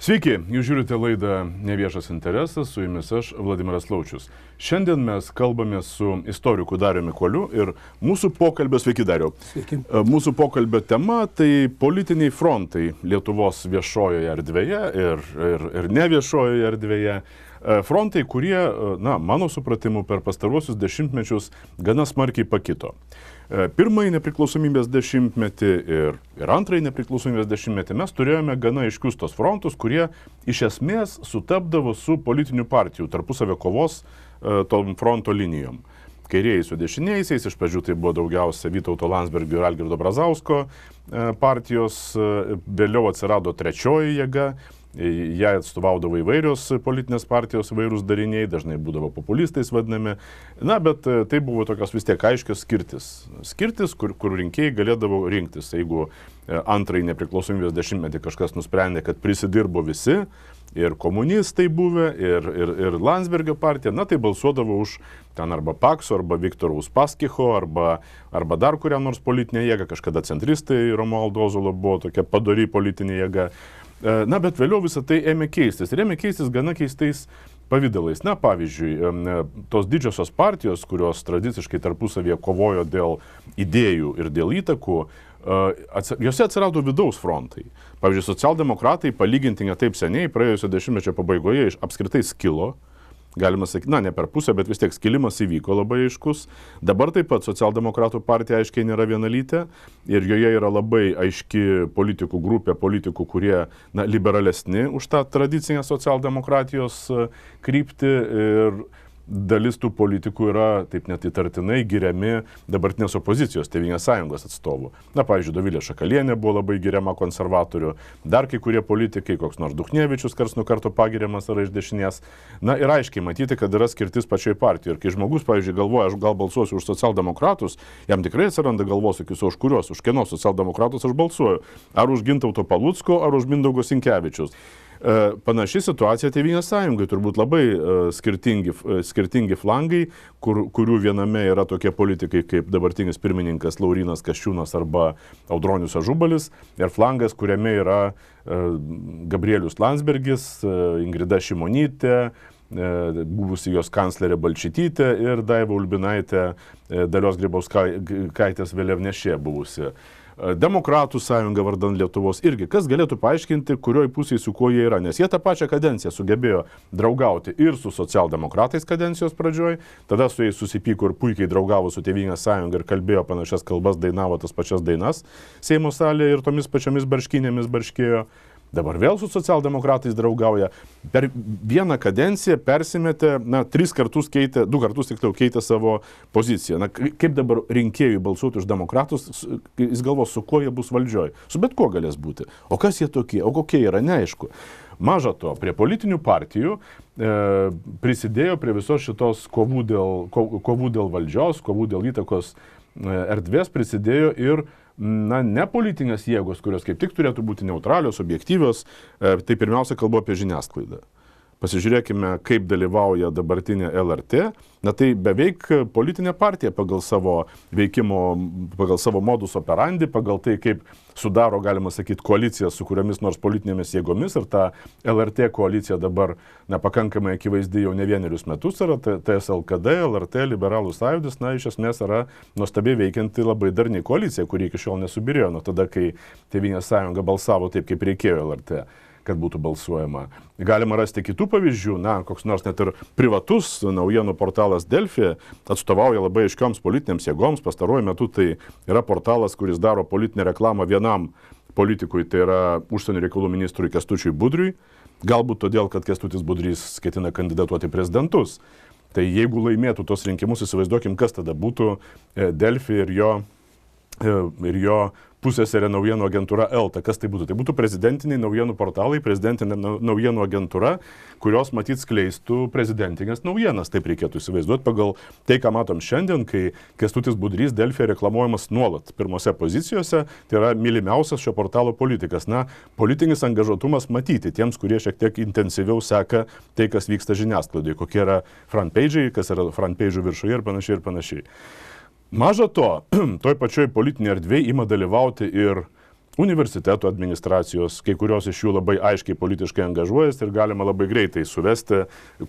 Sveiki, jūs žiūrite laidą Neviešas interesas, su jumis aš, Vladimiras Laučius. Šiandien mes kalbame su istoriku Dariumi Kuoliu ir mūsų pokalbio, sveiki Dariau, mūsų pokalbio tema tai politiniai frontai Lietuvos viešojoje erdvėje ir neviešojoje erdvėje. Frontai, kurie, mano supratimu, per pastaruosius dešimtmečius gana smarkiai pakito. Pirmąjį nepriklausomybės dešimtmetį ir antrąjį nepriklausomybės dešimtmetį mes turėjome gana aiškius tos frontus, kurie iš esmės sutapdavo su politinių partijų tarpusavio kovos tom fronto linijom. Kairieji su dešiniaisiais, iš pradžių tai buvo daugiausia Vytauto Landsbergio ir Algirdo Brazausko partijos, vėliau atsirado trečioji jėga. Jie atstovaudavo įvairios politinės partijos, įvairūs dariniai, dažnai būdavo populistais vadinami. Bet tai buvo tokios vis tiek aiškios skirtis. Skirtis, kur rinkėjai galėdavo rinktis. Jeigu antrąjį nepriklausomybės dešimtmetį kažkas nusprendė, kad prisidirbo visi, ir komunistai buvę, ir Landsbergio partija, tai balsuodavo už ten arba Pakso, arba Viktoro Uspaskicho, arba dar kurią nors politinę jėgą. Kažkada centristai Romualdo Ozolo buvo tokia padori politinė jėga. Bet vėliau visą tai ėmė keistis. Ir ėmė keistis gana keistais pavidalais. Pavyzdžiui, tos didžiosios partijos, kurios tradiciškai tarpusavėje kovojo dėl idėjų ir dėl įtakų, jose atsirado vidaus frontai. Pavyzdžiui, socialdemokratai, palyginti ne taip seniai, praėjusio dešimtmečio pabaigoje apskritai skilo. Galima sakyti, ne per pusę, bet vis tiek skilimas įvyko labai aiškus. Dabar taip pat socialdemokratų partija aiškiai nėra vienalytė ir joje yra labai aiški politikų grupė, politikų, kurie liberalesni už tą tradicinę socialdemokratijos kryptį ir dalis tų politikų yra taip net įtartinai giriami dabartinės opozicijos, Tėvynės sąjungos atstovų. Pavyzdžiui, Dovilė Šakalienė buvo labai giriama konservatorių, dar kai kurie politikai, koks nors Duchnevičius karts nuo karto pagiriamas yra iš dešinės. Ir aiškiai matyti, kad yra skirtis pačioj partijoje. Ir kai žmogus, pavyzdžiui, galvoja, aš gal balsuosiu už socialdemokratus, jam tikrai atsiranda galvosūkis, už kuriuos, už kieno socialdemokratus aš balsuoju. Ar už Gintauto Palucko, ar už Mindaugo Sinkevičiaus. Panaši situacija Tėvynės sąjungai, turbūt labai skirtingi flangai, kurių viename yra tokie politikai kaip dabartinis pirmininkas Laurynas Kasčiūnas arba Audronius Ažubalis, ir flangas, kuriame yra Gabrielius Landsbergis, Ingrida Šimonytė, buvusi jos kanclerė Balčytytė ir Daiva Ulbinaitė, Dalios Grybauskaitės vėliavnešė buvusi. Demokratų sąjunga vardan Lietuvos irgi. Kas galėtų paaiškinti, kurioj pusėje su kuo jie yra? Nes jie tą pačią kadenciją sugebėjo draugauti ir su socialdemokratais kadencijos pradžioj, tada su jais susipyko ir puikiai draugavo su Tėvynės sąjunga ir kalbėjo panašias kalbas, dainavo tas pačias dainas Seimo salėje ir tomis pačiomis barškinėmis barškėjo. Dabar vėl su socialdemokratais draugauja. Per vieną kadenciją persimetė, 2 kartus keitė savo poziciją. Kaip dabar rinkėjui balsuoti už demokratus, jis galvos, su kuo jie bus valdžioj. Su bet kuo galės būti. O kas jie tokie, o kokie yra, neaišku. Maža to, prie politinių partijų prisidėjo prie visos šitos kovų dėl valdžios, kovų dėl įtakos erdvės prisidėjo ir ne politinės jėgos, kurios kaip tik turėtų būti neutralios, objektyvios, tai pirmiausia kalbu apie žiniasklaidą. Pasižiūrėkime, kaip dalyvauja dabartinė LRT. Tai beveik politinė partija pagal savo veikimo, pagal savo modus operandi, pagal tai, kaip sudaro, galima sakyti, koaliciją su kuriomis nors politinėmis jėgomis. Ir ta LRT koalicija dabar pakankamai akivaizdi jau ne vienerius metus yra. TSLKD, LRT, Liberalų sąjūdis, iš esmės yra nuostabiai veikianti labai darni koalicija, kuri iki šiol nesubirėjo nuo tada, kai Tėvynės sąjunga balsavo taip, kaip reikėjo LRT, kad būtų balsuojama. Galima rasti kitų pavyzdžių, koks nors net ir privatus naujienų portalas Delfi atstovauja labai aiškioms politinėms jėgoms. Pastaruoju metu tai yra portalas, kuris daro politinę reklamą vienam politikui, tai yra užsienio reikalų ministrui Kęstučiui Budriui. Galbūt todėl, kad Kęstutis Budrys ketina kandidatuoti prezidentus. Tai jeigu laimėtų tos rinkimus, įsivaizduokim, kas tada būtų Delfi ir jo pusseserė naujienų agentūra ELTA. Kas tai būtų? Tai būtų prezidentiniai naujienų portalai, prezidentinė naujienų agentūra, kurios matyt skleistų prezidentinės naujienas. Taip reikėtų įsivaizduoti pagal tai, ką matom šiandien, kai Kęstutis Budrys Delfyje reklamuojamas nuolat pirmose pozicijose, tai yra mylimiausias šio portalo politikas. Politinis angažuotumas matyti tiems, kurie šiek tiek intensyviau seka tai, kas vyksta žiniasklaidoje, kokie yra frontpage'ai, kas yra frontpage'ų viršuje ir panašiai. Maža to, toj pačioj politinėje erdvėje ima dalyvauti ir universiteto administracijos, kai kurios iš jų labai aiškiai politiškai angažuojasi ir galima labai greitai suvesti,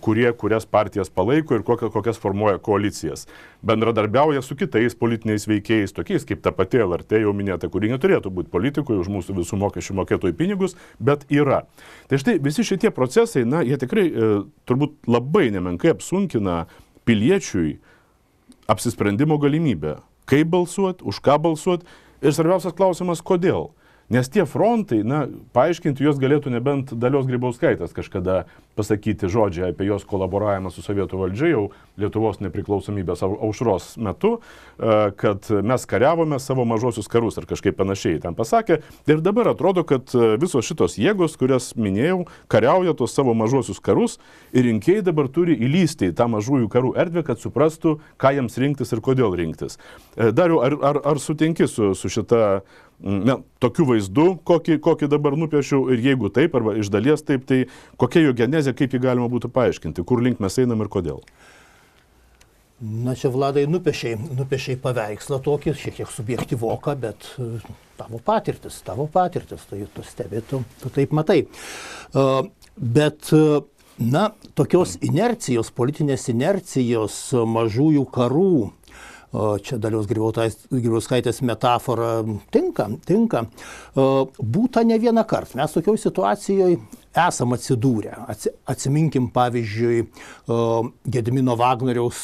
kurias partijas palaiko ir kokias formuoja koalicijas. Bendradarbiauja su kitais politiniais veikėjais, tokiais kaip ta pati LRT jau minėta, kuri neturėtų būti politikui už mūsų visų mokesčių mokėtojų pinigus, bet yra. Tai štai visi šitie procesai, jie tikrai turbūt labai nemenkai apsunkina piliečiui apsisprendimo galimybę. Kaip balsuoti, už ką balsuoti. Ir svarbiausias klausimas, kodėl? Nes tie frontai, paaiškinti juos galėtų nebent Dalios Grybauskaitės kažkada pasakyti žodžiai apie jos kolaboravimą su sovietų valdžia jau Lietuvos nepriklausomybės aušros metu, kad mes kariavome savo mažosius karus ar kažkaip panašiai ten pasakė. Ir dabar atrodo, kad visos šitos jėgos, kurias minėjau, kariauja tos savo mažosius karus ir rinkėjai dabar turi įlysti į tą mažųjų karų erdvę, kad suprastų, ką jiems rinktis ir kodėl rinktis. Dariau, ar sutinki su šita tokiu vaizdu, kokį dabar nupiešiau, ir jeigu taip, arba iš dalies taip, tai kokia jo genezė, kaip jį galima būtų paaiškinti, kur link mes einam ir kodėl? Čia, Vladai, nupiešiai paveikslą tokį, šiek tiek subjektyvoką, bet tavo patirtis, tai tu stebi, tu taip matai. Bet, tokios inercijos, politinės inercijos, mažųjų karų, čia Dalios Grybauskaitės metafora tinka. Būta ne vieną kartą. Mes tokioj situacijoje esam atsidūrę. Atsiminkim, pavyzdžiui, Gedimino Vagnoriaus,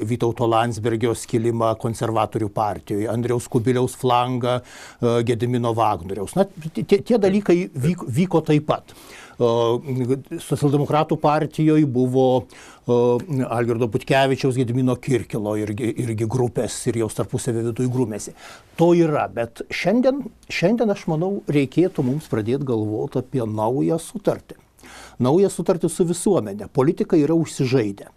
Vytauto Landsbergio skilimą konservatorių partijoje, Andriaus Kubiliaus flangą Gedimino Vagnoriaus. Tie dalykai vyko taip pat. Socialdemokratų partijoje buvo Algirdo Butkevičiaus, Gedimino Kirkilo irgi grupės ir jos tarpusavio viduje grūmėsi. To yra, bet šiandien aš manau, reikėtų mums pradėti galvoti apie naują sutartį. Naują sutartį su visuomenė. Politikai yra užsižaidę.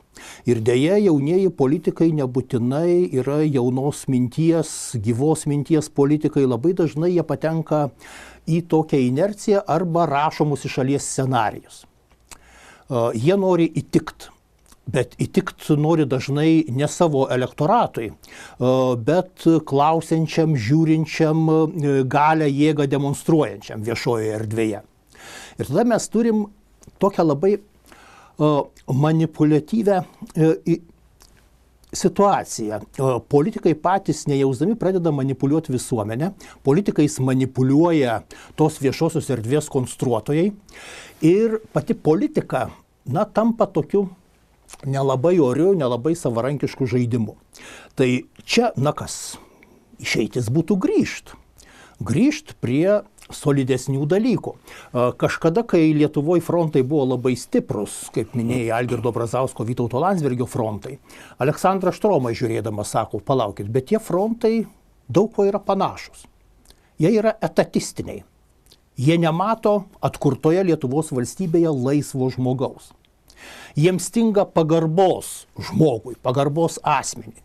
Ir dėja, jaunieji politikai nebūtinai yra jaunos minties, gyvos minties politikai. Labai dažnai jie patenka į tokią inerciją arba rašomus iš šalies scenarijus. Jie nori įtikti, bet įtikti nori dažnai ne savo elektoratui, bet klausiančiam, žiūrinčiam, galią, jėgą demonstruojančiam viešojoje erdvėje. Ir tada mes turim tokią labai manipuliatyvę situaciją. Politikai patys nejausdami pradeda manipuliuoti visuomenę, politikais manipuliuoja tos viešosios erdvės konstruotojai ir pati politika, tampa tokiu nelabai oriu, nelabai savarankišku žaidimu. Tai čia, kas, išeitis būtų grįžt prie solidesnių dalykų. Kažkada, kai Lietuvoje frontai buvo labai stiprus, kaip minėjai Algirdo Brazausko, Vytauto Landsbergio frontai, Aleksandras Štromas žiūrėdamas sako, palaukit, bet tie frontai daug ko yra panašus. Jie yra etatistiniai. Jie nemato atkurtoje Lietuvos valstybėje laisvo žmogaus. Jiems stinga pagarbos žmogui, pagarbos asmeniui.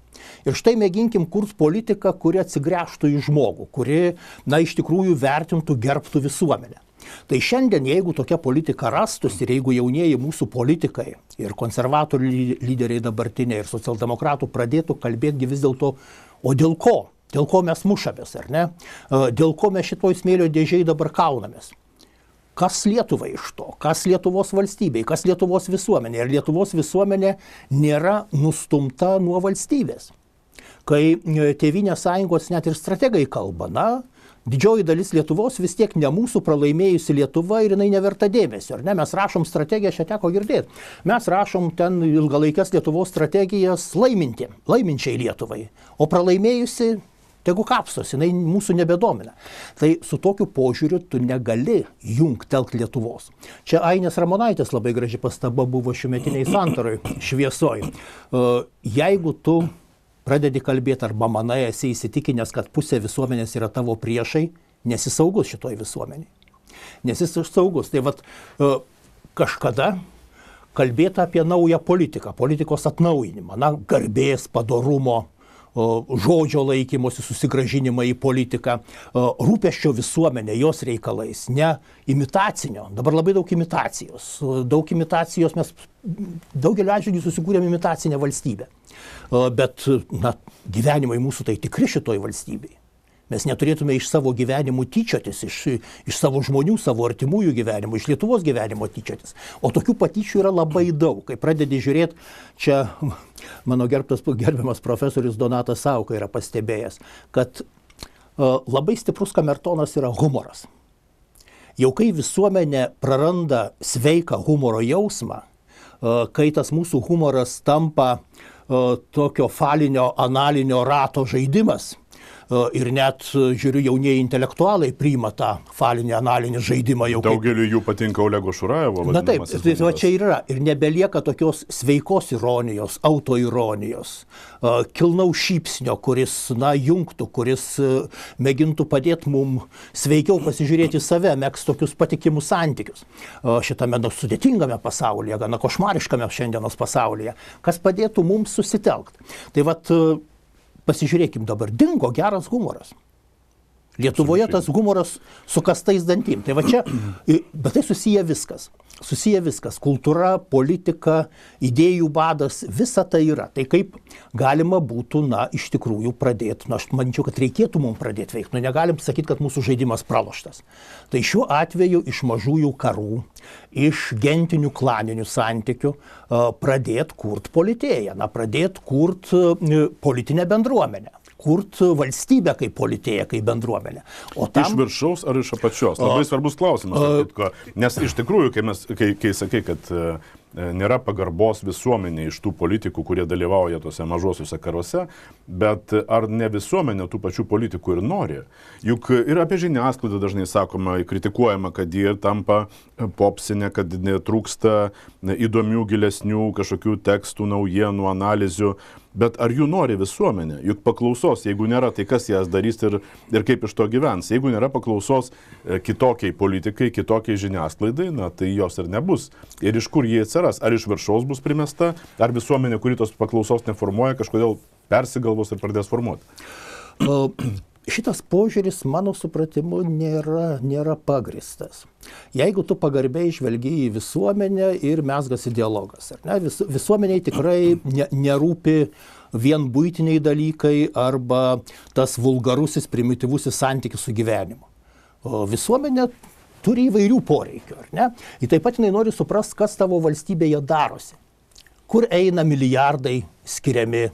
Ir štai mėginkim kurti politiką, kuri atsigręžtų į žmogų, kuri, iš tikrųjų vertintų, gerbtų visuomenę. Tai šiandien, jeigu tokia politika rastųsi ir jeigu jaunieji mūsų politikai ir konservatorių lyderiai dabartiniai ir socialdemokratų pradėtų kalbėti vis dėlto, o dėl ko? Dėl ko mes mušamės, ar ne? Dėl ko mes šitoj smėlio dėžėj dabar kaunamės? Kas Lietuvai iš to? Kas Lietuvos valstybei? Kas Lietuvos visuomenė? Ir Lietuvos visuomenė nėra nustumta nuo valstybės. Kai Tėvynės sąjungos net ir strategai kalba, didžioji dalis Lietuvos vis tiek ne mūsų pralaimėjusi Lietuva ir jinai neverta dėmesio. Ar ne? Mes rašom strategiją, šią teko girdėti. Mes rašom ten ilgalaikės Lietuvos strategijas laiminčiai Lietuvai. O pralaimėjusi tegu kapstosi, jinai mūsų nebedomina. Tai su tokiu požiūriu tu negali telkti Lietuvos. Čia Ainės Ramonaitės labai graži pastaba buvo šiųmetiniai santaroj šviesoj. Jeigu tu pradedi kalbėti arba manai esi įsitikinęs, kad pusė visuomenės yra tavo priešai, nesi saugus šitoj visuomeniai. Nesi saugus. Tai kažkada kalbėti apie naują politiką, politikos atnaujinimą, garbės, padorumo, žodžio laikymosi, susigrąžinimą į politiką, rūpesčio visuomenė, jos reikalais, ne imitacinio. Dabar labai daug imitacijos. Daug imitacijos, mes daugelio atžvilgių susikūrėm imitacinę valstybę. Bet gyvenimai mūsų tai tikri šitoj valstybei. Mes neturėtume iš savo gyvenimų tyčiotis, iš savo žmonių, savo artimųjų gyvenimų, iš Lietuvos gyvenimo tyčiotis. O tokių patyčių yra labai daug. Kai pradedi žiūrėti, čia mano gerbiamas profesorius Donatas Sauka yra pastebėjęs, kad labai stiprus kamertonas yra humoras. Jau kai visuomenė praranda sveiką humoro jausmą, kai tas mūsų humoras tampa tokio falinio analinio rato žaidimas, ir net, žiūriu, jaunieji intelektualai priima tą falinį analinį žaidimą jau. Daugeliu jų patinka Olego Šurajevo. Na taip, tai va čia yra. Ir nebelieka tokios sveikos ironijos, autoironijos, kilnaus šypsnio, kuris, jungtų, kuris mėgintų padėti mums sveikiau pasižiūrėti save, megzti tokius patikimus santykius. Šitame sudėtingame pasaulyje, gana košmariškame šiandienos pasaulyje, kas padėtų mums susitelkti. Tai vat, pasižiūrėkim dabar, dingo geras humoras. Lietuvoje tas humoras su kastais dantim. Tai va čia, bet tai susiję viskas. Susiję viskas. Kultūra, politika, idėjų badas, visa tai yra. Tai kaip galima būtų, iš tikrųjų pradėti, aš manyčiau, kad reikėtų mums pradėti veikti. Negalim sakyti, kad mūsų žaidimas praloštas. Tai šiuo atveju iš mažųjų karų, iš gentinių klaninių santykių pradėti kurt politėją, pradėti kurt politinę bendruomenę. Kurt valstybę kaip politėją, kaip bendruomenę. O tam... Iš viršaus ar iš apačios? Labai svarbus klausimas. Nes iš tikrųjų, kai sakai, kad nėra pagarbos visuomenė iš tų politikų, kurie dalyvauja tose mažosiuose karuose, bet ar ne visuomenė tų pačių politikų ir nori? Juk ir apie žiniasklaidą dažnai sakoma, kritikuojama, kad jie tampa popsinė, kad trūksta įdomių, gilesnių kažkokių tekstų, naujienų, analizių. Bet ar jų nori visuomenė? Juk paklausos, jeigu nėra, tai kas jas darys ir kaip iš to gyvens? Jeigu nėra paklausos kitokiai politikai, kitokiai žiniasklaidai, tai jos ir nebus. Ir iš kur jie atsiras? Ar iš viršaus bus primesta, ar visuomenė, kuri tos paklausos neformuoja, kažkodėl persigalvos ir pradės formuoti? Šitas požiūris, mano supratimu, nėra pagristas. Jeigu tu pagarbiai žvelgi į visuomenę ir mezgasi dialogas, visuomeniai tikrai nerūpi vien buitiniai dalykai arba tas vulgarusis, primityvusis santykis su gyvenimu. Visuomenė turi įvairių poreikių, ar ne? Ir taip pat jinai nori suprasti, kas tavo valstybėje darosi. Kur eina milijardai skiriami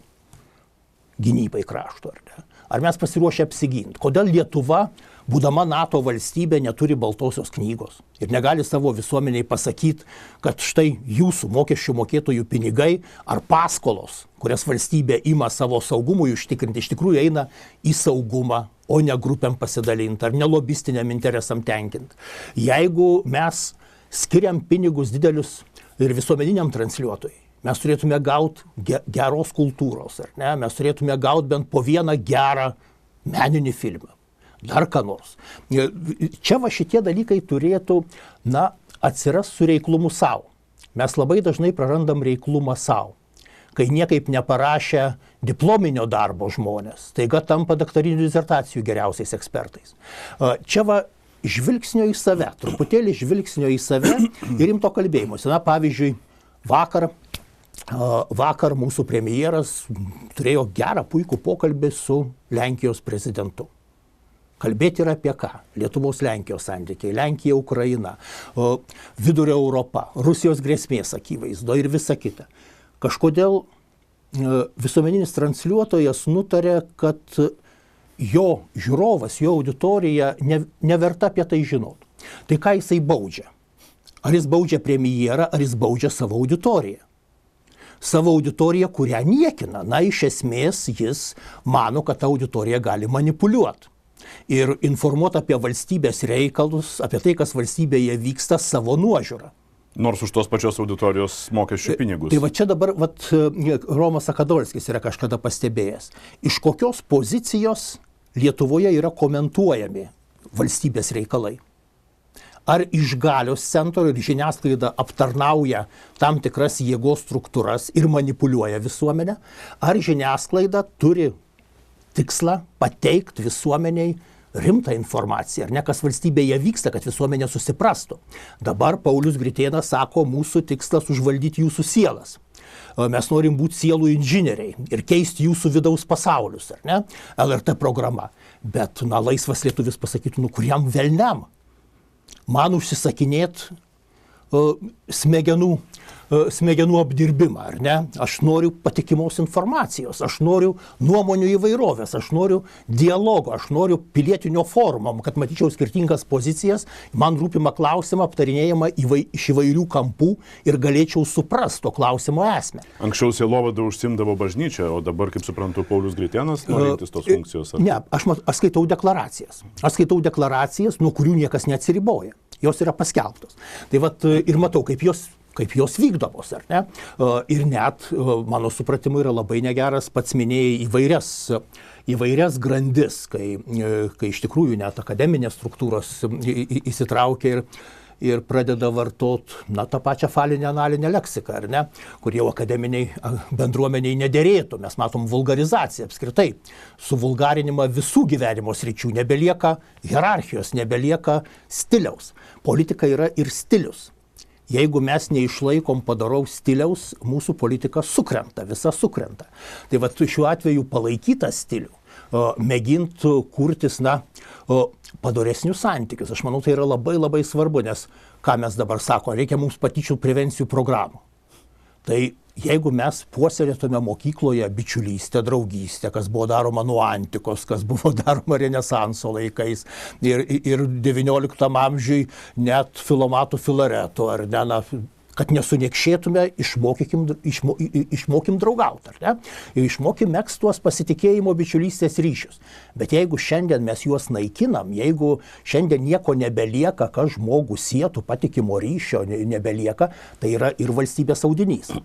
gynybai krašto, ar ne? Ar mes pasiruošę apsiginti? Kodėl Lietuva, būdama NATO valstybė, neturi baltosios knygos ir negali savo visuomeniai pasakyti, kad štai jūsų mokesčių mokėtojų pinigai ar paskolos, kurias valstybė ima savo saugumui užtikrinti, iš tikrųjų eina į saugumą, o ne grupėm pasidalinti ar ne lobistiniam interesam tenkinti. Jeigu mes skiriam pinigus didelius ir visuomeniniam transliuotojui, mes turėtume gauti geros kultūros, ar ne? Mes turėtume gauti bent po vieną gerą meninį filmą, dar ką nors. Čia va šitie dalykai turėtų, atsiras su reiklumu savo. Mes labai dažnai prarandam reiklumą savo. Kai niekaip neparašę diplominio darbo žmonės, taiga tampa daktarinių disertacijų geriausiais ekspertais. Čia va žvilgsnio į save, truputėlį žvilgsnio į save ir rimto kalbėjimuose. Pavyzdžiui, Vakar mūsų premjeras turėjo gerą, puikų pokalbį su Lenkijos prezidentu. Kalbėti yra apie ką? Lietuvos-Lenkijos santykiai, Lenkija, Ukraina, Vidurio Europa, Rusijos grėsmės akivaizdo ir visa kita. Kažkodėl visuomeninis transliuotojas nutarė, kad jo žiūrovas, jo auditorija neverta apie tai žinoti. Tai ką jisai baudžia? Ar jis baudžia premjerą, ar jis baudžia savo auditoriją? Savo auditoriją, kurią niekina. Iš esmės jis mano, kad ta auditorija gali manipuliuoti. Ir informuoti apie valstybės reikalus, apie tai, kas valstybėje vyksta savo nuožiūrą. Nors už tos pačios auditorijos mokesčių pinigus. Tai va čia dabar Romas Sakadolskis yra kažkada pastebėjęs. Iš kokios pozicijos Lietuvoje yra komentuojami valstybės reikalai? Ar iš galios centro ir žiniasklaida aptarnauja tam tikras jėgos struktūras ir manipuliuoja visuomenę? Ar žiniasklaida turi tikslą pateikti visuomeniai rimtą informaciją, ar ne, kas valstybėje vyksta, kad visuomenė susiprastų? Dabar Paulius Gritėnas sako, mūsų tikslas užvaldyti jūsų sielas. Mes norim būti sielų inžinieriai ir keisti jūsų vidaus pasaulius, ar ne? LRT programa. Bet, laisvas lietuvis pasakytų, kuriam velniam man užsisakinėt smegenų apdirbimą, ar ne? Aš noriu patikimos informacijos, aš noriu nuomonių įvairovės, aš noriu dialogo, aš noriu pilietinio forumo, kad matyčiau skirtingas pozicijas, man rūpimą klausimą aptarinėjimą iš įvairių kampų ir galėčiau suprasti to klausimo esmę. Anksčiau sielovada užsimdavo bažnyčia, o dabar, kaip suprantu, Paulius Gritėnas norintis tos funkcijos. Ar... Ne, aš skaitau deklaracijas. Aš skaitau deklaracijas, nuo kurių niekas neatsiriboja. Jos yra paskelbtos. Tai vat ir matau, kaip jos vykdomos, ar ne? Ir net, mano supratimu, yra labai negeras, pats minėjai įvairias grandis, kai iš tikrųjų net akademinės struktūros įsitraukia ir pradeda vartot, tą pačią falinę analinę leksiką, ar ne? Kur jau akademiniai bendruomeniai nederėtų. Mes matom vulgarizaciją apskritai, suvulgarinimą visų gyvenimo sričių. Nebelieka hierarchijos, nebelieka stiliaus. Politika yra ir stilius. Jeigu mes neišlaikom padaraus stiliaus, mūsų politika sukrenta, visa sukrenta. Tai vat šiuo atveju palaikytą stilių, mėgint kurtis, padoresnius santykius. Aš manau, tai yra labai labai svarbu, nes ką mes dabar sako, reikia mums patyčių prevencijų programų. Tai jeigu mes puoselėtume mokykloje bičiulystę, draugystę, kas buvo daroma nuo antikos, kas buvo daroma Renesanso laikais ir XIX amžiui net Filomatų Filareto, ar ne, kad nesuniekšėtume, išmokim draugauti, ar ne? Ir išmokim megzti tuos pasitikėjimo bičiulystės ryšius. Bet jeigu šiandien mes juos naikinam, jeigu šiandien nieko nebelieka, kas žmogų sietų, patikimo ryšio nebelieka, tai yra ir valstybės audinys.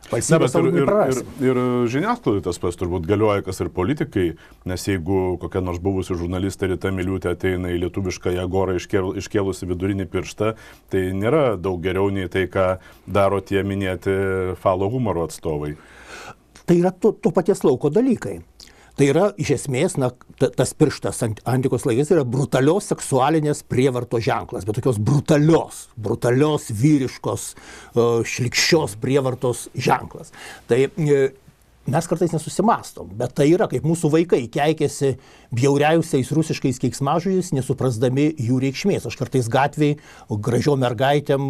Ir žiniasklaidai tas pas turbūt galioja, kas ir politikai, nes jeigu kokia nors buvusi žurnalistė Rita Miliūtė ateina į lietuvišką Agorą iškėlusi vidurinį pirštą, tai nėra daug geriau nei tai, ką daro tie minėti falo humoro atstovai. Tai yra to paties lauko dalykai. Tai yra, iš esmės, tas pirštas antikos laikais yra brutalios seksualinės prievartos ženklas, bet tokios brutalios vyriškos, šlykščios prievartos ženklas. Tai mes kartais nesusimastom, bet tai yra, kaip mūsų vaikai keikėsi bjauriausiais rusiškais keiksmažodžiais, nesuprasdami jų reikšmės. Aš kartais gatvėj gražiom mergaitėm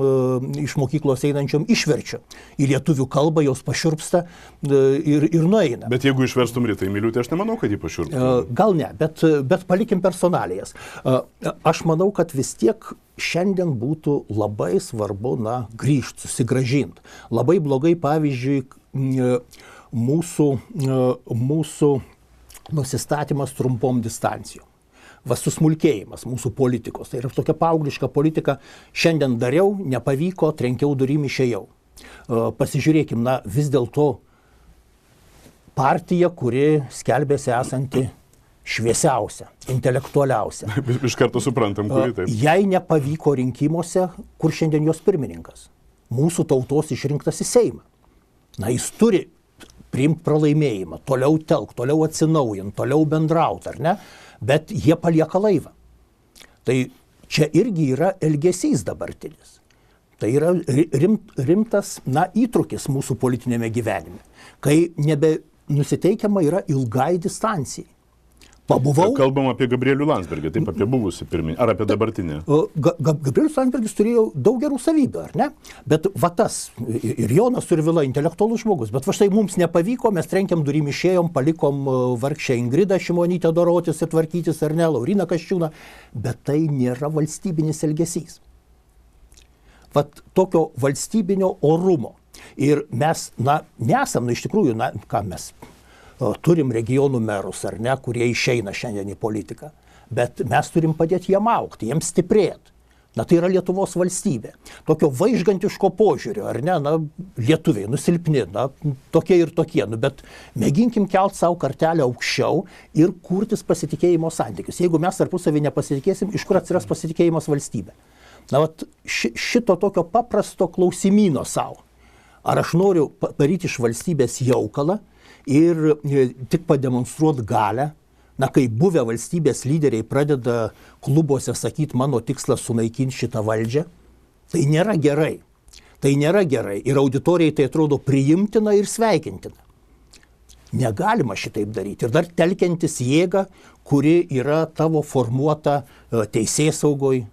iš mokyklos einančiom išverčiu į lietuvių kalbą, jos pašiurpsta ir nueina. Bet jeigu išverstum Ritai Miliūtę, aš nemanau, kad jį pašiurptų. Gal ne, bet palikim personalijas. Aš manau, kad vis tiek šiandien būtų labai svarbu, grįžti, susigrąžinti. Labai blogai, pavyzdžiui, mūsų nusistatymas trumpom distancijom. Susmulkėjimas mūsų politikos. Tai yra tokia paaugliška politika. Šiandien dariau, nepavyko, trenkiau durim, išėjau. Pasižiūrėkim, vis dėlto partija, kuri skelbėsi esanti šviesiausia, intelektualiausia. Iš karto suprantam, kuri taip. Jai nepavyko rinkimuose, kur šiandien jos pirmininkas. Mūsų tautos išrinktas į Seimą. Jis turi priimti pralaimėjimą, toliau telkt, toliau atsinaujint, toliau bendraut, ar ne? Bet jie palieka laivą. Tai čia irgi yra elgesys dabartinis. Tai yra rimtas, įtrūkis mūsų politinėme gyvenime, kai nusiteikiama yra ilgai distancijai. Pabuvau. Kalbam apie Gabrielių Landsbergį, taip apie buvusį pirminį, ar apie dabartinį? Gabrielius Landsbergis turėjo daug gerų savybių, ar ne? Bet tas, ir Jonas Survila, intelektualus žmogus, bet štai mums nepavyko, mes trenkėm durim, išėjom, palikom vargšę Ingridą Šimonytę dorotis ir tvarkytis, ar ne, Lauryną Kasčiūną, bet tai nėra valstybinis elgesys. Tokio valstybinio orumo. Ir mes, nesam, iš tikrųjų, ką mes turim regionų merus, ar ne, kurie išeina šiandien į politiką, bet mes turim padėti jiem augti, jiems stiprėti. Tai yra Lietuvos valstybė. Tokio vaižgantiško požiūrio, ar ne, lietuviai nusilpni, tokie ir tokie, bet mėginkim kelt savo kartelę aukščiau ir kurtis pasitikėjimo santykius. Jeigu mes tarpusavį nepasitikėsim, iš kur atsiras pasitikėjimas valstybė? Šito tokio paprasto klausimyno savo. Ar aš noriu padaryti iš valstybės jaukalą ir tik pademonstruoti galę, kai buvę valstybės lyderiai pradeda klubuose sakyti, mano tikslas sunaikinti šitą valdžią, tai nėra gerai. Tai nėra gerai ir auditorijai tai atrodo priimtina ir sveikintina. Negalima šitaip daryti. Ir dar telkiantis jėgą, kuri yra tavo formuota teisėsaugoj,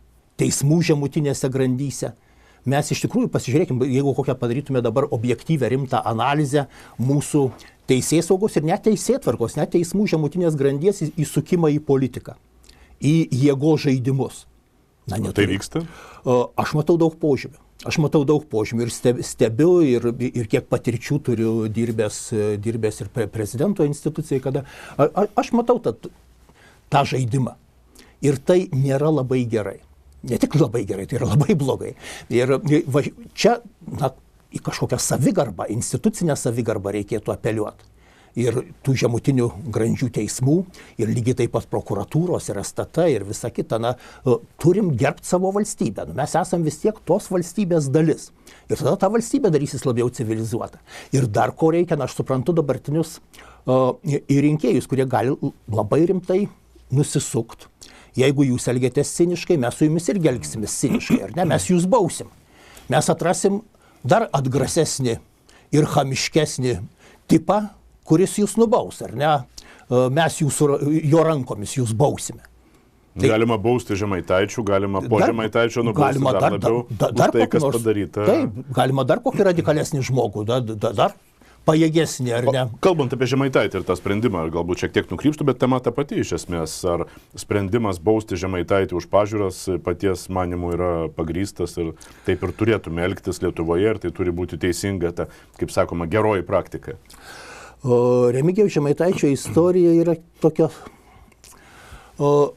teismų žemutinėse grandyse. Mes iš tikrųjų pasižiūrėkime, jeigu kokią padarytume dabar objektyvę rimtą analizę mūsų teisėsaugos ir net teisėtvarkos, net teismų žemutinės grandies įsukimą į politiką, į jėgos žaidimus. Na, tai vyksta? Aš matau daug požymių ir stebiu ir kiek patirčių turiu dirbęs ir prezidento institucijai, kada aš matau tą žaidimą. Ir tai nėra labai gerai. Ne tik labai gerai, tai yra labai blogai. Ir čia į kažkokią savigarbą, institucinę savigarbą reikėtų apeliuoti. Ir tų žemutinių grandžių teismų, ir lygiai taip pat prokuratūros, ir STT, ir visa kita, turim gerbti savo valstybę. Mes esam vis tiek tos valstybės dalis. Ir tada ta valstybė darysis labiau civilizuota. Ir dar ko reikia, aš suprantu dabartinius į rinkėjus, kurie gali labai rimtai nusisukti. Jeigu jūs elgiatės ciniškai, mes su jumis irgi elgsimės ciniškai, ar ne? Mes jūs bausim. Mes atrasim dar atgrasesnį ir chamiškesnį tipą, kuris jūs nubaus, ar ne? Mes jo rankomis jūs bausime. Galima bausti Žemaitaičių, galima po Žemaitaičio nubausti dar labiau už tai, kas padaryta. Taip, galima dar kokį radikalesnį žmogų, dar pajėgesnį, ar ne? Kalbant apie Žemaitaitį ir tą sprendimą, galbūt šiek tiek nukrypstų, bet tema ta pati iš esmės. Ar sprendimas bausti Žemaitaitį už pažiūras paties manimų yra pagrįstas ir taip ir turėtume elgtis Lietuvoje ir tai turi būti teisinga, ta, kaip sakoma, geroji praktika? Remigijaus Žemaitaičio istorija yra tokia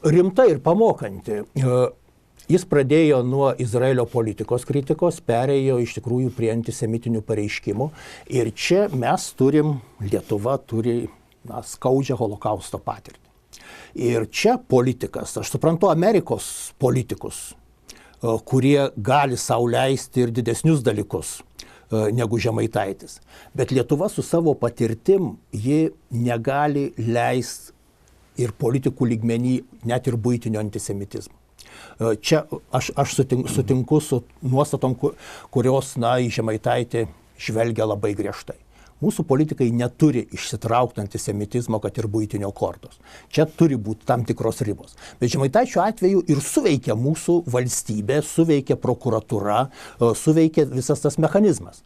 rimta ir pamokanti. Jis pradėjo nuo Izraelio politikos kritikos, perėjo iš tikrųjų prie antisemitinių pareiškimų. Ir čia mes Lietuva turi skaudžią holokausto patirtį. Ir čia politikas, aš suprantu Amerikos politikus, kurie gali sau leisti ir didesnius dalykus negu Žemaitaitis. Bet Lietuva su savo patirtim, ji negali leisti ir politikų lygmenį net ir buitinio antisemitizmo. Čia aš sutinku su nuostatom, kurios į Žemaitaitį žvelgia labai griežtai. Mūsų politikai neturi išsitraukti antisemitizmo, kad ir buitinio kortos. Čia turi būti tam tikros ribos. Bet Žemaitaičio atveju ir suveikia mūsų valstybė, suveikia prokuratūra, suveikia visas tas mechanizmas.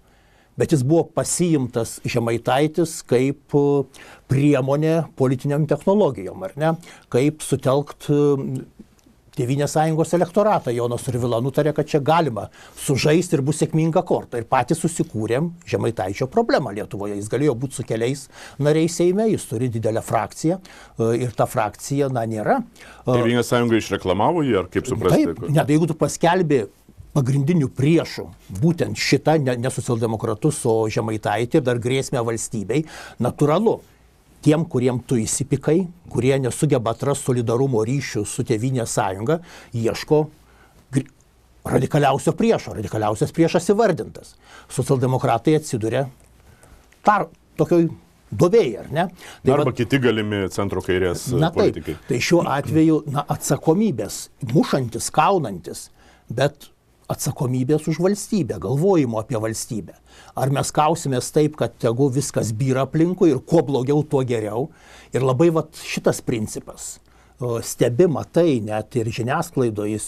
Bet jis buvo pasiimtas Žemaitaitis kaip priemonė politiniam technologijom, ar ne? Kaip sutelkt Tėvynės sąjungos elektoratą. Jonas Survila nutarė, kad čia galima sužaisti ir bus sėkminga korta. Ir patys susikūrėm Žemaitaičio problemą Lietuvoje. Jis galėjo būti su keliais nariais Seime, jis turi didelę frakciją ir ta frakcija, nėra. Tėvynės sąjunga išreklamavo jį, ar kaip suprasti? Taip, net jeigu tu paskelbi pagrindinių priešų, būtent šitą, ne socialdemokratus, o Žemaitaitį ir dar grėsmę valstybei, natūralu. Tiem, kuriem tu įsipikai, kurie nesugeba atrasti solidarumo ryšių su Tėvynės sąjunga, ieško radikaliausio priešo. Radikaliausias priešas įvardintas. Socialdemokratai atsiduria tokioj duobėje, ar ne? Arba kiti galimi centro kairės politikai. Tai šiuo atveju atsakomybės, mušantis, kaunantis, bet atsakomybės už valstybę, galvojimo apie valstybę. Ar mes kausimės taip, kad tegu viskas byra aplinkui ir kuo blogiau, tuo geriau. Ir labai šitas principas. Stebi, matai, net ir žiniasklaidoje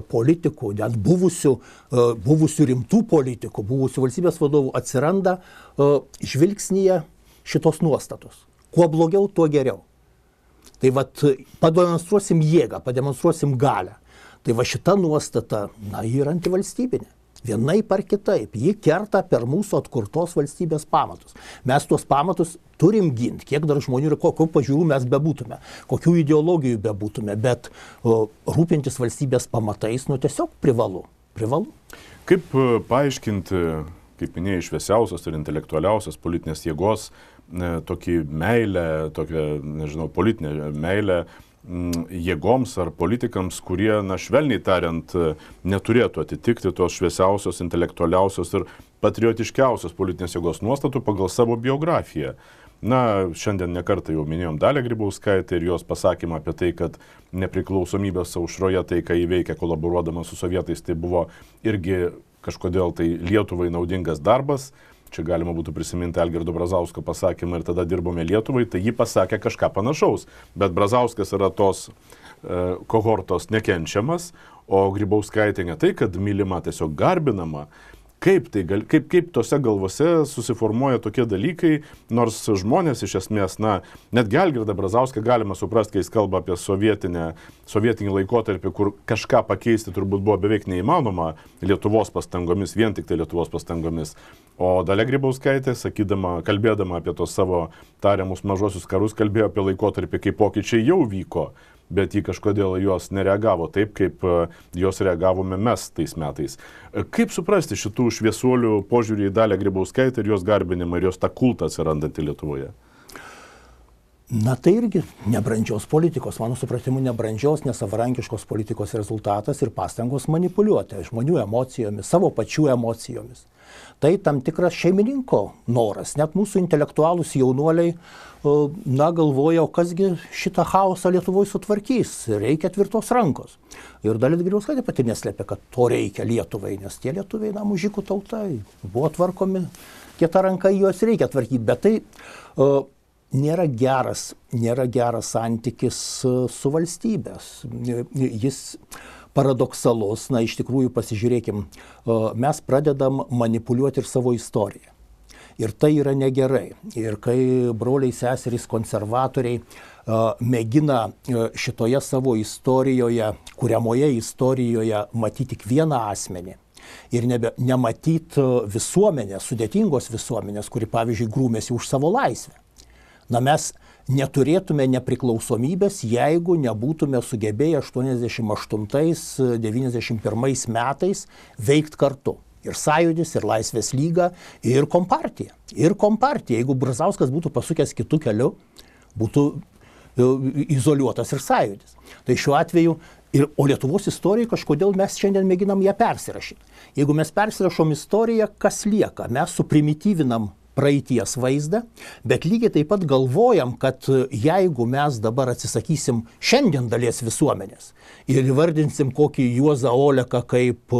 politikų, net buvusių rimtų politikų, buvusių valstybės vadovų atsiranda žvilgsnyje šitos nuostatos. Kuo blogiau, tuo geriau. Tai pademonstruosim jėgą, pademonstruosim galią. Tai šita nuostata, ji yra antivalstybinė. Vienaip ar kitaip. Ji kerta per mūsų atkurtos valstybės pamatus. Mes tuos pamatus turim ginti, kiek dar žmonių ir kokių pažiūrų mes bebūtume, kokių ideologijų bebūtume, bet rūpintis valstybės pamatais, tiesiog privalu. Kaip paaiškinti, kaip minėjai, šviesiausios ir intelektualiausios politinės jėgos, tokį meilę, tokią, politinę meilę jėgoms ar politikams, kurie, švelniai tariant, neturėtų atitikti tos šviesiausios, intelektualiausios ir patriotiškiausios politinės jėgos nuostatų pagal savo biografiją. Šiandien nekartą jau minėjom Dalią Grybauskaitę ir jos pasakymą apie tai, kad nepriklausomybės aušroje tai, ką įveikė kolaboruodama su sovietais, tai buvo irgi kažkodėl tai Lietuvai naudingas darbas. Čia galima būtų prisiminti Algirdo Brazausko pasakymą ir tada dirbome Lietuvai, tai ji pasakė kažką panašaus. Bet Brazauskas yra tos kohortos nekenčiamas, o Grybauskaitė ne tai, kad mylima, tiesiog garbinama. Kaip tose galvose susiformuoja tokie dalykai, nors žmonės iš esmės, netgi Algirdą Brazauską galima suprasti, kai jis kalba apie sovietinį laikotarpį, kur kažką pakeisti turbūt buvo beveik neįmanoma Lietuvos pastangomis, vien tik tai Lietuvos pastangomis. O Dalia Grybauskaitė, kalbėdama apie tos savo tariamus mažosius karus, kalbėjo apie laikotarpį, kai pokyčiai jau vyko, bet jį kažkodėl jos nereagavo taip, kaip jos reagavome mes tais metais. Kaip suprasti šitų šviesuolių požiūrį į Dalią Grybauskaitę ir jos garbinimą ir jos tą kultą atsirandantį Lietuvoje? Tai irgi nebrandžios politikos, mano supratimu, nebrandžios, nesavarankiškos politikos rezultatas ir pastangos manipuliuoti žmonių emocijomis, savo pačių emocijomis. Tai tam tikras šeimininko noras. Net mūsų intelektualūs jaunuoliai galvoja, o kasgi šitą chaosą Lietuvoje sutvarkys. Reikia tvirtos rankos. Ir Dalia Grybauskaitė pati neslėpė, kad to reikia Lietuvai, nes tie lietuviai, mužikų tautai, buvo tvarkomi, kieta ranka juos reikia tvarkyti. Bet tai nėra geras santykis su valstybės. Jis paradoksalus, iš tikrųjų pasižiūrėkim, mes pradedam manipuliuoti ir savo istoriją. Ir tai yra negerai. Ir kai broliai, seserys, konservatoriai mėgina šitoje savo istorijoje, kuriamoje istorijoje matyti tik vieną asmenį ir nematyti visuomenės, sudėtingos visuomenės, kuri, pavyzdžiui, grūmėsi už savo laisvę. Mes neturėtume nepriklausomybės, jeigu nebūtume sugebėję 88-91 metais veikti kartu. Ir Sąjūdis, ir Laisvės lyga, ir Kompartija. Jeigu Brazauskas būtų pasukęs kitų kelių, būtų izoliuotas ir Sąjūdis. Tai šiuo atveju, o Lietuvos istorijoje kažkodėl mes šiandien mėginam ją persirašyti. Jeigu mes persirašom istoriją, kas lieka? Mes suprimityvinam praeities vaizdą, bet lygiai taip pat galvojam, kad jeigu mes dabar atsisakysim šiandien dalies visuomenės ir įvardinsim kokį Juozą Oleką kaip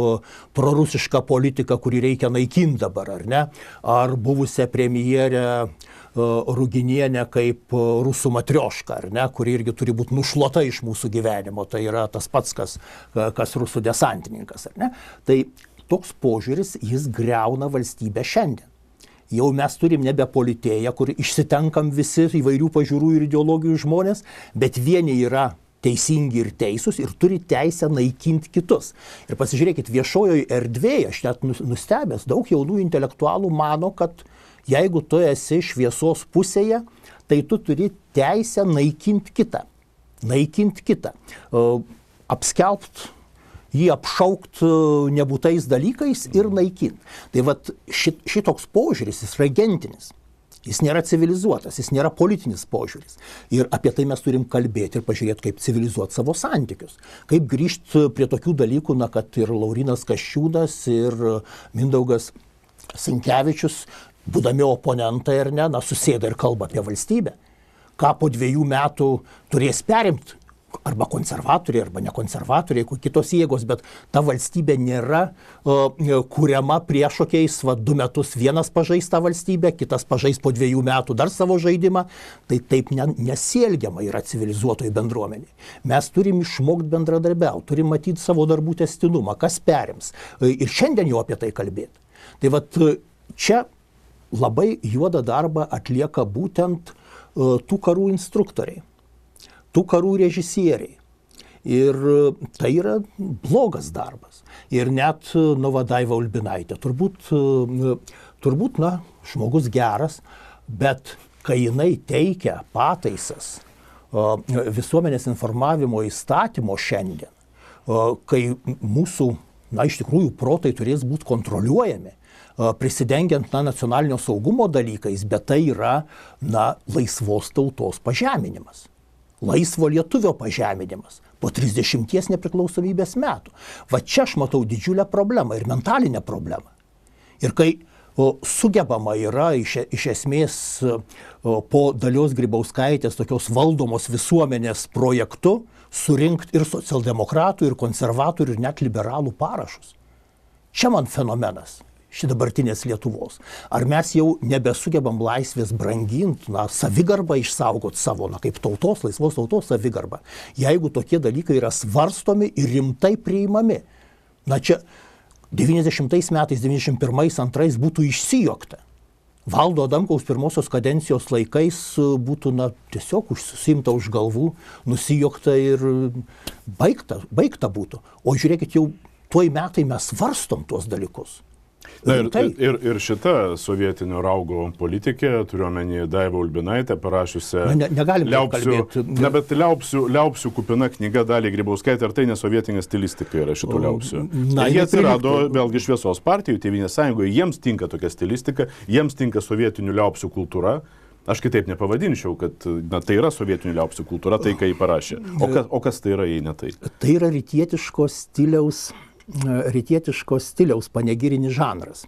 prorusišką politiką, kurį reikia naikinti dabar, ar ne, ar buvusią premjerę Ruginienę kaip rusų matriošką, ar ne, kuri irgi turi būti nušluota iš mūsų gyvenimo, tai yra tas pats, kas rusų desantininkas, ar ne. Tai toks požiūris, jis griauna valstybę šiandien. Jau mes turim nebe politėją, kur išsitenkam visi įvairių pažiūrų ir ideologijų žmonės, bet vieni yra teisingi ir teisūs ir turi teisę naikinti kitus. Ir pasižiūrėkit, viešojoje erdvėje, aš net nustebęs, daug jaunų intelektualų mano, kad jeigu tu esi šviesos pusėje, tai tu turi teisę naikinti kitą. Apskelbt jį apšaukt nebūtais dalykais ir naikinti. Tai vat šitoks požiūris, jis yra gentinis. Jis nėra civilizuotas, jis nėra politinis požiūris. Ir apie tai mes turim kalbėti ir pažiūrėti, kaip civilizuoti savo santykius. Kaip grįžti prie tokių dalykų, kad ir Laurynas Kasčiūnas, ir Mindaugas Sinkevičius, būdami oponentai ar ne, susėda ir kalba apie valstybę. Ką po 2 metų turės perimti? Arba konservatoriai, arba ne konservatoriai, kitos jėgos, bet ta valstybė nėra kuriama priešokiais, 2 metus vienas pažais tą valstybę, kitas pažais po 2 metų dar savo žaidimą. Tai taip nesielgiama yra civilizuotojų bendruomeniai. Mes turim išmokti bendradarbiauti, turim matyti savo darbų tęstinumą, kas perims. Ir šiandien jau apie tai kalbėti. Tai vat čia labai juodą darbą atlieka būtent tų karų instruktoriai. Tų karų režisieriai. Ir tai yra blogas darbas. Ir net Daiva Ulbinaitė, turbūt, žmogus geras, bet kai jinai teikia pataisas visuomenės informavimo įstatymo šiandien, kai mūsų, iš tikrųjų, protai turės būti kontroliuojami, prisidengiant nacionalinio saugumo dalykais, bet tai yra laisvos tautos pažeminimas. Laisvo lietuvio pažeminimas po 30 nepriklausomybės metų. Va čia aš matau didžiulę problemą ir mentalinę problemą. Ir kai sugebama yra iš esmės po Dalios Grybauskaitės tokios valdomos visuomenės projektu surinkti ir socialdemokratų, ir konservatorių, ir net liberalų parašus. Čia man fenomenas dabartinės Lietuvos. Ar mes jau nebesugebam laisvės branginti, savigarbą išsaugoti savo, kaip tautos, laisvos tautos savigarbą, jeigu tokie dalykai yra svarstomi ir rimtai priimami. Čia 90 metais, 91, 92 būtų išsijokta. Valdo Adamkaus pirmosios kadencijos laikais būtų tiesiog susimta už galvų, nusijokta ir baigta būtų. O žiūrėkit, jau tuoj metai mes svarstom tuos dalykus. Ir šita sovietinio raugo politikė, turiuomenį Daivą Ulbinaitę, parašiusią Liaupsių kupina knyga Daliai Grybauskaitė, ar tai nesovietinė stilistika yra šitų Liaupsių? Jie atsirado vėlgi Šviesos partijų, Tėvynės sąjungoje, jiems tinka tokia stilistika, jiems tinka sovietinių Liaupsių kultūra. Aš kitaip nepavadinčiau, kad tai yra sovietinių Liaupsių kultūra, tai ką jį parašė. O kas tai yra, jei ne tai? Tai yra rytietiško stiliaus panegirinis žanras.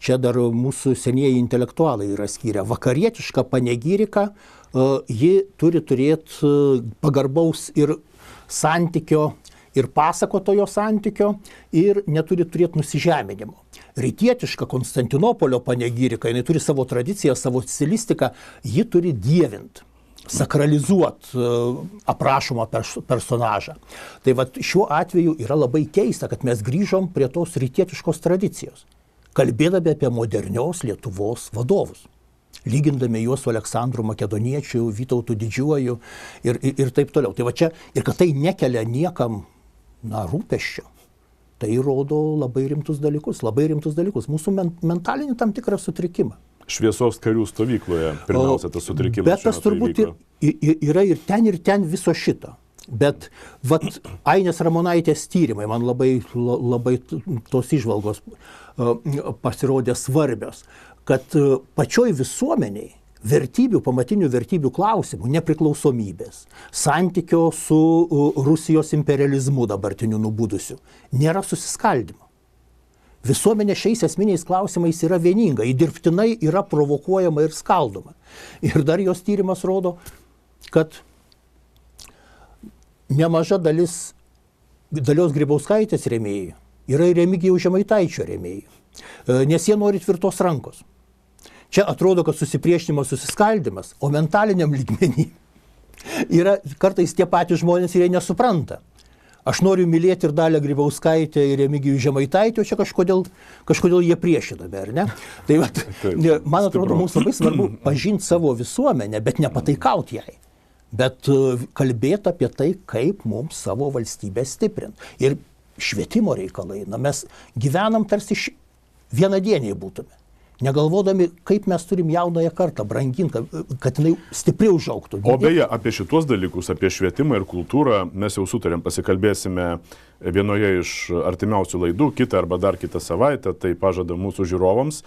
Čia dar mūsų senieji intelektualai yra skyrę. Vakarietiška panegirika, ji turi turėti pagarbaus ir santykio, ir pasakotojo santykio, ir neturi turėti nusižeminimo. Rytietiška Konstantinopolio panegirika, jinai turi savo tradiciją, savo stilistiką, ji turi dievinti, sakralizuoti aprašomą personažą. Tai šiuo atveju yra labai keista, kad mes grįžom prie tos rytietiškos tradicijos, kalbėdami apie modernios Lietuvos vadovus, lygindami juos su Aleksandru Makedoniečiu, Vytautu Didžiuoju ir taip toliau. Tai čia, ir kad tai nekelia niekam rūpesčio, tai rodo labai rimtus dalykus, mūsų mentalinį tam tikrą sutrikimą. Šviesos karių stovykloje pirmiausia tas sutrikimas. Bet tas turbūt yra ir ten viso šito. Bet Ainės Ramonaitės tyrimai, man labai tos įžvalgos pasirodė svarbios, kad pačioj visuomeniai pamatinių vertybių klausimų, nepriklausomybės, santykio su Rusijos imperializmu dabartiniu nubudusiu, nėra susiskaldimo. Visuomenė šiais esminiais klausimais yra vieninga, dirbtinai yra provokuojama ir skaldoma. Ir dar jos tyrimas rodo, kad nemaža dalis Dalios Grybauskaitės rėmėjų yra ir Remigijaus Žemaitaičio rėmėjų, nes jie nori tvirtos rankos. Čia atrodo, kad susipriešinimas, susiskaldimas, o mentaliniam lygmenį yra kartais tie patys žmonės ir jie nesupranta. Aš noriu mylėti ir Dalią Grybauskaitę ir Remigijų Žemaitaitį, o čia kažkodėl jie priešinami, ar ne? Tai man atrodo, mums labai svarbu pažinti savo visuomenę, bet nepataikauti jai. Bet kalbėti apie tai, kaip mums savo valstybę stiprinti. Ir švietimo reikalai, mes gyvenam tarsi vienadieniai būtume. Negalvodami, kaip mes turim jaunąją kartą branginti, kad jinai stipriai užaugtų. O beje, apie šitos dalykus, apie švietimą ir kultūrą mes jau sutarėm, pasikalbėsime vienoje iš artimiausių laidų, kitą arba dar kitą savaitę, tai pažada mūsų žiūrovams,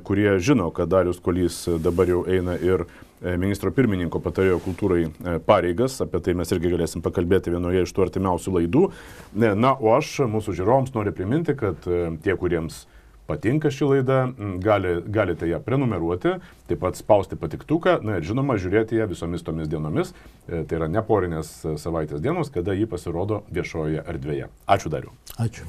kurie žino, kad Darius Kuolys dabar jau eina ir ministro pirmininko patarėjo kultūrai pareigas, apie tai mes irgi galėsim pakalbėti vienoje iš tų artimiausių laidų. O aš mūsų žiūrovams noriu priminti, kad tie, kuriems patinka ši laida, galite ją prenumeruoti, taip pat spausti patiktuką, ir žinoma, žiūrėti ją visomis tomis dienomis, tai yra neporinės savaitės dienos, kada ji pasirodo viešojoje erdvėje. Ačiū, Dariau. Ačiū.